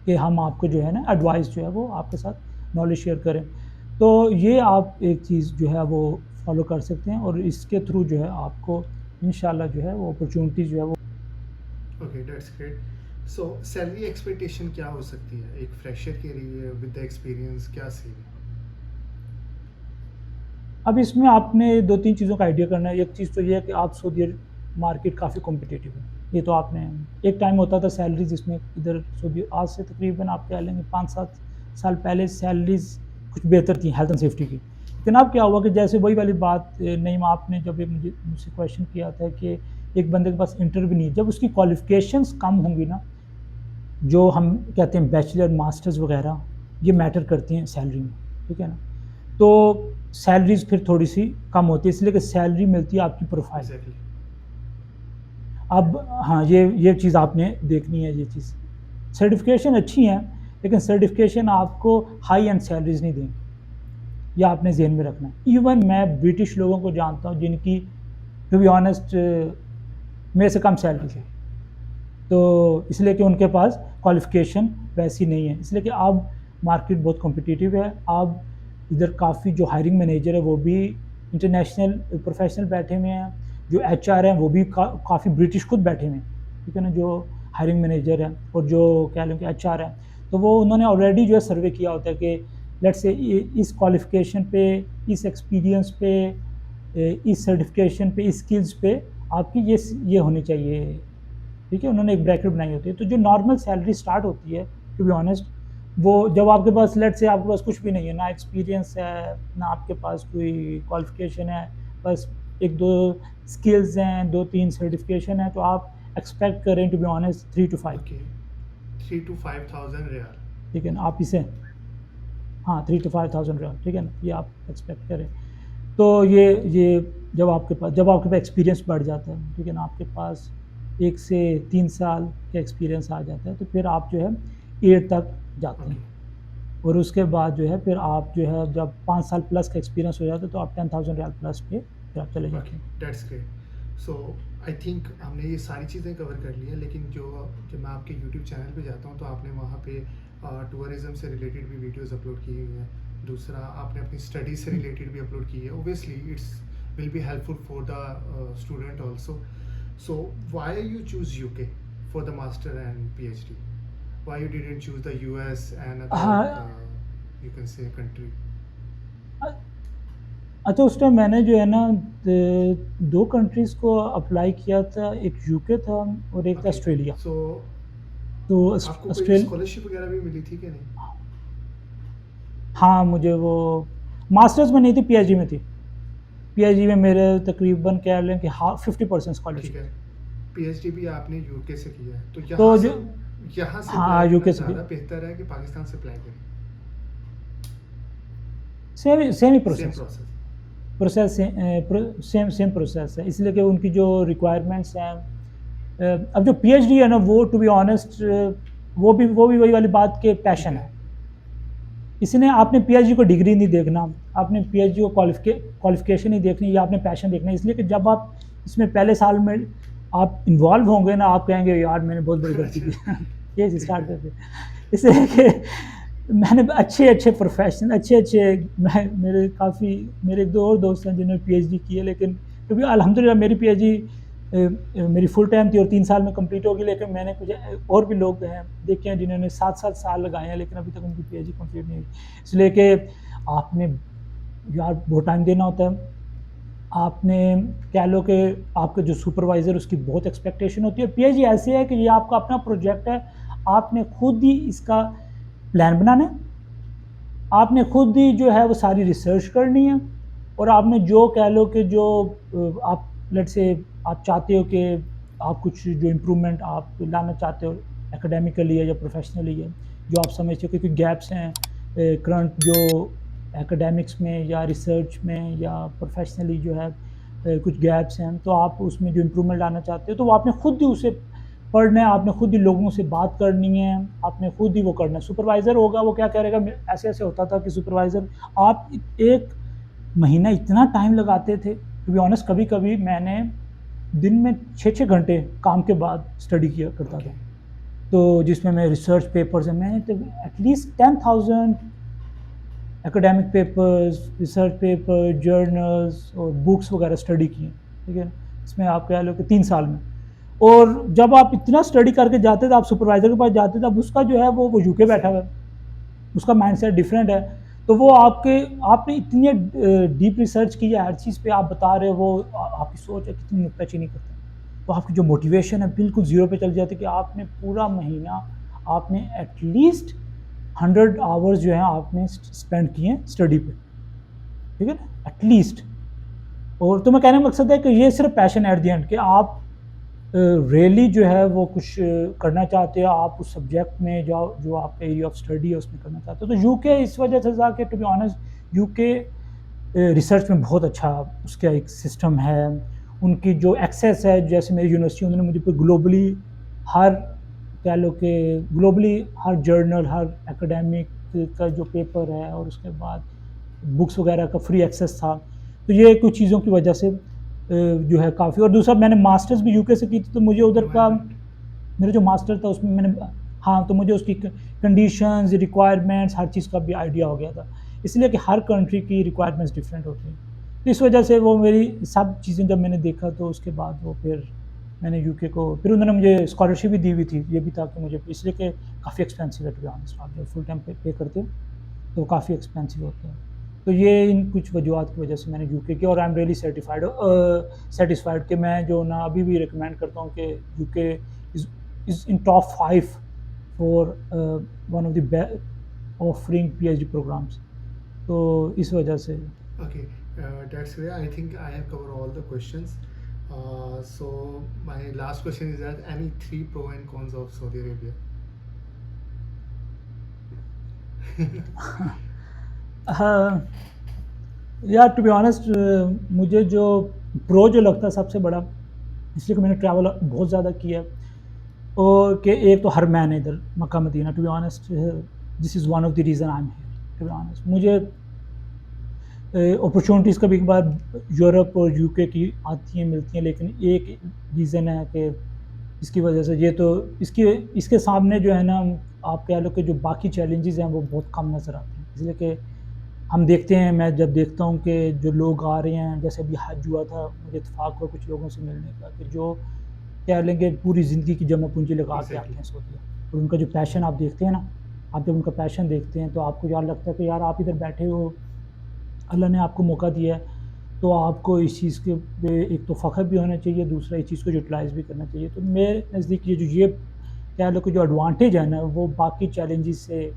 कि हम आपको जो है ना एडवाइस जो है वो आपके साथ नॉलेज शेयर करें। तो ये आप एक चीज़ जो है वो फॉलो कर सकते हैं और इसके थ्रू जो है आपको इंशाल्लाह जो है वो अपॉर्चुनिटी जो है वो okay, that's great. So salary expectation क्या हो सकती है एक फ्रेशर के लिए विद द एक्सपीरियंस, क्या सही है? अब इसमें आपने 2-3 चीज़ों का आइडिया करना है। एक चीज़ तो ये है कि आप सऊदी मार्केट काफ़ी कॉम्पिटिटिव है। ये तो आपने एक टाइम होता था सैलरीज़ इसमें इधर सऊदी आज से तकरीबन आप कह लेंगे 5-7 साल पहले सैलरीज़ कुछ बेहतर थी हेल्थ एंड सेफ्टी की। लेकिन अब क्या हुआ कि जैसे वही वाली बात नईम आपने जब ये मुझसे क्वेश्चन किया था कि एक बंदे के पास इंटरव्यू नहीं है, जब उसकी क्वालिफ़िकेशंस कम होंगी ना, जो हम कहते हैं बैचलर, मास्टर्स वगैरह, ये मैटर करती हैं सैलरी में, ठीक है ना? तो सैलरीज़ फिर थोड़ी-सी कम होती है इसलिए कि सैलरी मिलती है आपकी प्रोफ़ाइल पे। एग्जैक्टली। अब हाँ, ये चीज़ आपने देखनी है ये चीज़। सर्टिफ़िकेशन अच्छी हैं, लेकिन सर्टिफ़िकेशन आपको हाई एंड सैलरीज़ नहीं देंगी, ये आपने ज़हन में रखना है। इवन मैं ब्रिटिश लोगों को जानता हूँ जिनकी टू बी ऑनेस्ट मेरे से कम सैलरीज़ ओके। है। तो इसलिए कि उनके पास क्वालिफ़िकेशन वैसी नहीं है, इसलिए कि अब मार्केट बहुत कॉम्पिटिटिव है। अब इधर काफ़ी जो हायरिंग मैनेजर है वो भी इंटरनेशनल प्रोफ़ेशनल बैठे हुए हैं, जो एचआर हैं वो भी काफ़ी ब्रिटिश खुद बैठे हुए हैं, ठीक है ना? जो हायरिंग मैनेजर हैं और जो कह लें कि एचआर हैं, तो वो उन्होंने ऑलरेडी जो है सर्वे किया होता है कि लेट्स से इस क्वालिफ़िकेशन पे, इस एक्सपीरियंस पे, इस सर्टिफ़िकेशन पे, इस स्किल्स पे आपकी ये होनी चाहिए, ठीक है? उन्होंने एक ब्रैकेट बनाई होती है। तो जो नॉर्मल सैलरी स्टार्ट होती है टू बी ऑनेस्ट, वो जब आपके पास लेट्स से आपके पास कुछ भी नहीं है, ना एक्सपीरियंस है, ना आपके पास कोई क्वालिफ़िकेशन है, बस 1-2 स्किल्स हैं, 2-3 सर्टिफ़िकेशन है, तो आप एक्सपेक्ट करें to be honest 3 to 5, okay, 3 to 5,000 riyal. ठीक है ना? आप इसे हाँ, 3 टू 5,000 रियाल, ठीक है ना? ये आप एक्सपेक्ट करें। तो ये जब आपके पास एक्सपीरियंस बढ़ जाता है, ठीक है ना? आपके पास 1 से 3 साल का एक्सपीरियंस आ जाता है, तो फिर आप जो है 8 तक जाते ओके। हैं और उसके बाद जो है फिर आप जो है जब 5 साल प्लस का एक्सपीरियंस हो जाता है, तो आप 10,000 रियाल प्लस पे फिर आप चले ओके, जाते हैं। That's great. So I think हमने ये सारी चीज़ें कवर कर ली हैं, लेकिन जो जब मैं आपके यूट्यूब चैनल पे जाता हूँ तो आपने वहाँ पे टूरिज़्म से रिलेटेड भी वीडियोस अपलोड की हुई हैं। दूसरा, आपने अपनी स्टडी से हुँ। रिलेटेड भी अपलोड की है। Obviously it's will be helpful for the student also. So why you choose UK for the master and PhD? Why you didn't choose the US and other हाँ, यू कैन से कंट्री? अ, अच्छा उस time मैंने जो है ना 2 countries को apply किया था, एक यूके था और एक था ओके। ऑस्ट्रेलिया। सो तो आपको कोई ऑस्ट्रेल स्कॉलरशिप वगैरह भी मिली थी कि नहीं? हाँ, मुझे वो मास्टर्स में नहीं थी, पीएचडी में थी। पीएचडी में मेरे तकरीबन कह लें कि हाफ 50% ठीक स्कॉलरशिप है। थी। पीएचडी भी आपने यूके से किया है, तो तो यहाँ जो से यहाँ से हाँ, अप्लाई करना यूके से भी ज़्यादा बेहतर है कि पाकिस्तान से अप्लाई करें? सेम ही सेम प्रोसेस है। प्रोसेस। प्रोसेस से सेम सेम प्रोसेस है, इसलिए कि उनकी जो रिक्वायरमेंट्स हैं अब जो पीएचडी है ना वो टू बी ऑनेस्ट वो भी वही वाली बात के ठीक पैशन है। है। इसने आपने पीएचडी को डिग्री नहीं देखना, आपने पीएचडी को क्वालिफिकेशन नहीं देखनी, या आपने पैशन देखना है। इसलिए कि जब आप इसमें पहले साल में आप इन्वॉल्व होंगे ना, आप कहेंगे यार मैंने बहुत बड़ी गलती की। अच्छा। ये स्टार्ट ठीक करते इसलिए कि मैंने अच्छे-अच्छे प्रोफेशनल अच्छे-अच्छे मैं मेरे 1-2 और दोस्त हैं जिन्होंने पीएचडी की है, लेकिन क्योंकि अल्हम्दुलिल्लाह मेरी पीएचडी मेरी फुल टाइम थी और 3 साल में कंप्लीट होगी, लेकिन मैंने कुछ और भी लोग हैं देखे हैं जिन्होंने 7-7 साल लगाए हैं, लेकिन अभी तक उनकी पीएचडी कंप्लीट नहीं हुई। इसलिए कि आपने यार बहुत टाइम देना होता है। आपने कह लो कि आपके जो सुपरवाइज़र उसकी बहुत एक्सपेक्टेशन होती है। पीएचडी ऐसे है कि ये आपका अपना प्रोजेक्ट है, आपने खुद ही इसका प्लान बनाना है, आपने खुद ही जो है वो सारी रिसर्च करनी है और आपने जो कह लो कि जो आप लेट्स से आप चाहते हो कि आप कुछ जो इम्प्रूवमेंट आप लाना चाहते हो एकेडमिकली है या प्रोफेशनली है, जो आप समझते हो कि कोई गैप्स हैं करंट जो एकेडमिक्स में या रिसर्च में या प्रोफेशनली जो है कुछ गैप्स हैं, तो आप उसमें जो इम्प्रूवमेंट लाना चाहते हो तो वो आपने खुद ही उसे पढ़ना है, आपने खुद ही लोगों से बात करनी है, आपने खुद ही वो करना है। सुपरवाइज़र होगा वो क्या करेगा, ऐसे-ऐसे होता था कि सुपरवाइज़र आप 1 महीना इतना टाइम लगाते थे, टू बी ऑनेस्ट कभी-कभी मैंने दिन में 6-6 घंटे काम के बाद स्टडी किया है। करता ओके। था। तो जिसमें मैं रिसर्च पेपर्स हैं, मैंने तो at least 10,000 academic papers, research paper, journals और बुक्स वगैरह स्टडी किए, ठीक है। इसमें आप कह लो कि 3 साल में। और जब आप इतना स्टडी करके जाते थे, आप सुपरवाइजर के पास जाते थे, अब उसका जो है वो यूके बैठा सही। हुआ है, उसका माइंडसेट डिफरेंट है। तो वो आपके आपने इतनी डीप रिसर्च की है हर चीज़ पे, आप बता रहे हो, वो आपकी सोच है कितनी नुक्ताचीनी करते हैं। तो आपकी जो मोटिवेशन है बिल्कुल ज़ीरो पे चल जाती है कि आपने पूरा महीना आपने एटलीस्ट 100 आवर्स जो है आपने स्पेंड किए स्टडी पे, ठीक है ना, एटलीस्ट। और तो मैं कहने का मकसद है कि ये सिर्फ पैशन एट द एंड कि आप रियली जो है वो कुछ करना चाहते हो, आप उस सब्जेक्ट में जो जो आपका एरिया ऑफ स्टडी है उसमें करना चाहते हो। तो यूके इस वजह से था कि to be honest UK research में बहुत अच्छा उसका एक सिस्टम है। उनकी जो एक्सेस है, जैसे मेरी यूनिवर्सिटी उन्होंने मुझे पर ग्लोबली हर कह लो कि ग्लोबली हर जर्नल, हर एकेडमिक का जो पेपर है और उसके बाद बुक्स वगैरह का फ्री एक्सेस था। तो ये कुछ चीज़ों की वजह से जो है काफ़ी। और दूसरा मैंने मास्टर्स भी यूके से की थी, तो मुझे उधर का एनवायरनमेंट। मेरा जो मास्टर था उसमें मैंने, हाँ, तो मुझे उसकी कंडीशंस, रिक्वायरमेंट्स, हर चीज़ का भी आइडिया हो गया था। इसलिए कि हर कंट्री की रिक्वायरमेंट्स डिफरेंट होती हैं। तो इस वजह से वो मेरी सब चीज़ें जब मैंने देखा तो उसके बाद वो फिर मैंने यूके को, फिर उन्होंने मुझे स्कॉलरशिप भी दी हुई थी। ये भी था कि मुझे, इसलिए कि काफ़ी एक्सपेंसिव है टू बी ऑनेस्ट, आप जब फुल टाइम पे करते हो तो काफ़ी एक्सपेंसिव होता है। तो ये इन कुछ वजूहत की वजह से मैंने यूके किया, और आई एम रियली सेटिस्फाइड कि मैं जो ना अभी भी रिकमेंड करता हूँ कि UK is in top 5 for one of the offering PhD programs. तो इस वजह से। Okay, that's great. I think I have covered all the questions. So my last question is that any three pro and cons of Saudi Arabia? हाँ, यार to be honest मुझे जो pro जो लगता है सबसे बड़ा, इसलिए कि मैंने ट्रैवल बहुत ज़्यादा किया है, और कि एक तो हर मैन है इधर Mecca Medina. To be honest this is one of the reason I am here. To be honest मुझे अपॉर्चुनिटीज़ कभी कभार यूरोप और यूके की आती हैं, मिलती हैं, लेकिन एक रीज़न है कि इसकी वजह से, ये तो इसके इसके सामने जो है ना, आप कह लो कि जो बाकी चैलेंजेस हैं वो बहुत कम नज़र आते हैं। इसलिए कि हम देखते हैं, मैं जब देखता हूँ कि जो लोग आ रहे हैं, जैसे अभी हज हुआ था, मुझे इत्तेफाक हुआ कुछ लोगों से मिलने का, कि जो कह लेंगे पूरी ज़िंदगी की जमा पूंजी लगा के आते Exactly. हैं सऊदीया, और उनका जो पैशन आप देखते हैं ना, आप जब उनका पैशन देखते हैं तो आपको यार लगता है कि यार आप इधर बैठे हो, अल्लाह ने आपको मौका दिया है, तो आपको इस चीज़ के पे एक तो फ़ख्र भी होना चाहिए, दूसरा इस चीज़ को यूटिलाइज़ भी करना चाहिए। तो मेरे नज़दीक ये कह लो कि जो एडवांटेज है ना, वो बाकी चैलेंजेस से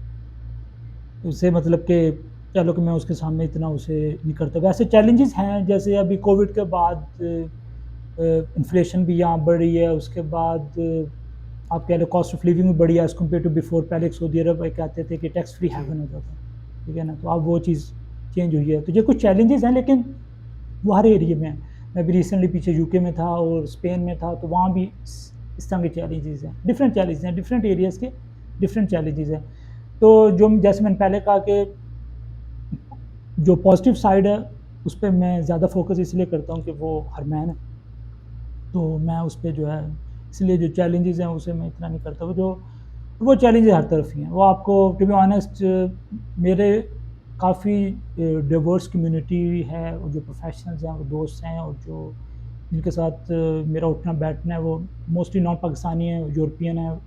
उससे मतलब कि कह लो कि मैं उसके सामने इतना उसे नहीं करता। वैसे चैलेंजेस हैं, जैसे अभी कोविड के बाद इन्फ्लेशन भी यहाँ बढ़ रही है, उसके बाद आप कह लो कॉस्ट ऑफ लिविंग भी बढ़ी है एज़ कम्पेयर टू बिफोर। पहले एक सऊदी अरब कहते थे कि टैक्स फ्री जी। हेवन होता था, ठीक है ना, तो अब वो चीज़ चेंज हुई है। तो ये कुछ चैलेंजेस हैं, लेकिन वो हर एरिया में है। मैं भी रिसेंटली पीछे यूके में था और स्पेन में था, तो वहाँ भी इस तरह के चैलेंजेस हैं, डिफरेंट चैलेंजेस हैं, डिफरेंट एरियाज़ के डिफरेंट चैलेंजेस हैं। तो जो जैसे मैंने पहले कहा कि जो पॉजिटिव साइड है उस पे मैं ज़्यादा फोकस इसलिए करता हूँ कि वो हरमैन है, तो मैं उस पे जो है, इसलिए जो चैलेंजेस हैं उसे मैं इतना नहीं करता। वो चैलेंजेस हर तरफ ही हैं। वो आपको टू बी ऑनेस्ट मेरे काफ़ी डिवर्स कम्युनिटी है, और जो प्रोफेशनल्स हैं, वो दोस्त हैं, और जो जिनके साथ मेरा उठना बैठना है, वो मोस्टली नॉन पाकिस्तानी हैं, यूरोपियन हैं,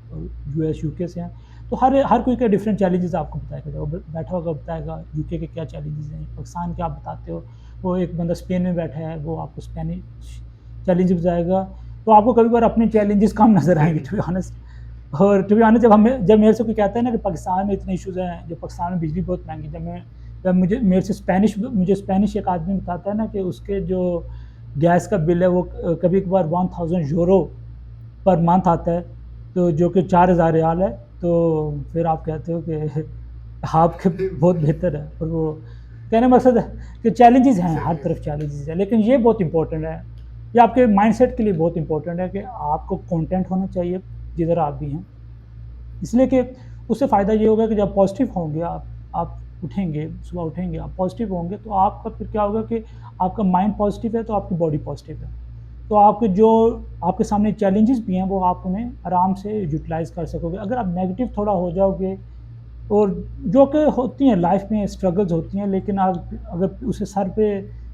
यूएस यूके से हैं। तो हर हर कोई का डिफरेंट चैलेंजेस आपको बताएगा, जब वो बैठा होगा बताएगा यूके के क्या चैलेंजेस हैं, पाकिस्तान के आप बताते हो, वो एक बंदा स्पेन में बैठा है, वो आपको स्पेनिश चैलेंजेस बताएगा। तो आपको कभी बार अपने चैलेंजेस कम नज़र आएंगे सही। To be honest. और टू बी ऑनेस्ट जब मेरे से कोई कहता है ना कि पाकिस्तान में इतने इश्यूज़ हैं, जो पाकिस्तान में बिजली बहुत महंगी, जब मुझे मेरे से स्पेनिश एक आदमी बताता है ना कि उसके जो गैस का बिल है वो कभी कभार 1000 यूरो पर मंथ आता है, तो जो कि 4000 रियाल है। तो फिर आप कहते हो कि आपके बहुत बेहतर है। और वो कहने का मकसद है कि चैलेंजेस हैं, हर एग्जैक्टली। तरफ चैलेंजेस हैं, लेकिन ये बहुत इंपॉर्टेंट है, ये आपके माइंडसेट के लिए बहुत इंपॉर्टेंट है कि आपको कंटेंट होना चाहिए जिधर आप भी हैं। इसलिए कि उससे फ़ायदा ये होगा कि जब पॉजिटिव होंगे आप उठेंगे, सुबह उठेंगे, आप पॉजिटिव होंगे, तो आपका फिर क्या होगा कि आपका माइंड पॉजिटिव है तो आपकी बॉडी पॉजिटिव है। तो आपके जो आपके सामने चैलेंजेस भी हैं, वो आप उन्हें आराम से यूटिलाइज़ कर सकोगे। अगर आप नेगेटिव थोड़ा हो जाओगे, और जो कि होती हैं लाइफ में स्ट्रगल्स होती हैं, लेकिन आप अगर उसे सर पे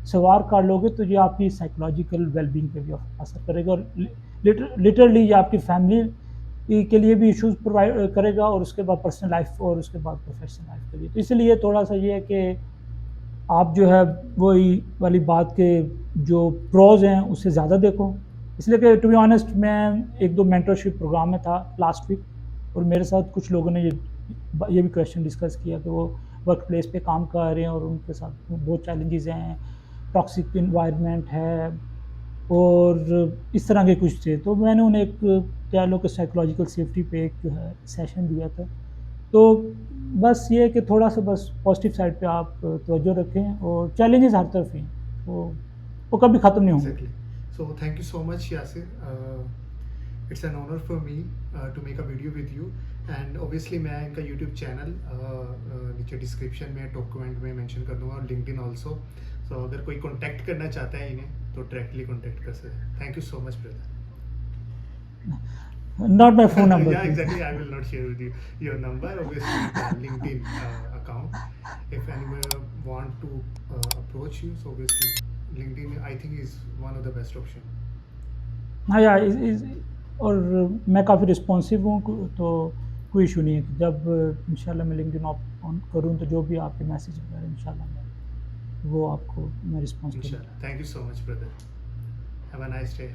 सवार कर लोगे तो ये आपकी साइकोलॉजिकल वेलबींग पे भी असर करेगा, और लिटरली ये आपकी फैमिली के लिए भी इश्यूज प्रोवाइड करेगा, और उसके बाद पर्सनल लाइफ और उसके बाद प्रोफेशनल लाइफ के लिए। तो इसलिए थोड़ा सा ये है कि आप जो है वही वाली बात के जो प्रोज हैं उससे ज़्यादा देखो। इसलिए कि टू बी ऑनेस्ट मैं एक दो मेंटरशिप प्रोग्राम में था लास्ट वीक, और मेरे साथ कुछ लोगों ने ये भी क्वेश्चन डिस्कस किया कि वो वर्क प्लेस पे काम कर रहे हैं और उनके साथ बहुत चैलेंजेस हैं, टॉक्सिक इन्वायरमेंट है और इस तरह के कुछ थे। तो मैंने उन्हें एक कह लो कि साइकोलॉजिकल सेफ्टी पे एक जो है सेशन दिया था। तो बस ये है कि थोड़ा-सा बस पॉज़िटिव साइड पे आप तवज्जो रखें, और चैलेंजेस हर तरफ ही हैं, वो कभी ख़त्म नहीं होंगे। Exactly. So thank you so much, Yasir. It's an honor for me to make a video with you. And obviously मैं इनका YouTube चैनल नीचे डिस्क्रिप्शन में टॉप कमेंट में मेंशन कर दूंगा, और लिंक्डइन ऑल्सो। सो अगर कोई कांटेक्ट करना चाहता है इन्हें तो डायरेक्टली कांटेक्ट कर सकते हैं। Thank you so much brother. Not my phone number Yeah, please. exactly. I will not share with you your number. Obviously, the LinkedIn account. If anyone want to approach you, so obviously LinkedIn I think is one of the best option. हाँ यार, और मैं काफ़ी responsive हूँ, तो कोई issue नहीं है कि जब इंशाल्लाह मैं लिंक्डइन ऑन करूँ तो जो भी आपके मैसेज वगैरह इंशाल्लाह वो आपको मैं रिस्पॉन्स करूँगा। Inshallah. Thank you so much, brother. Have a nice day.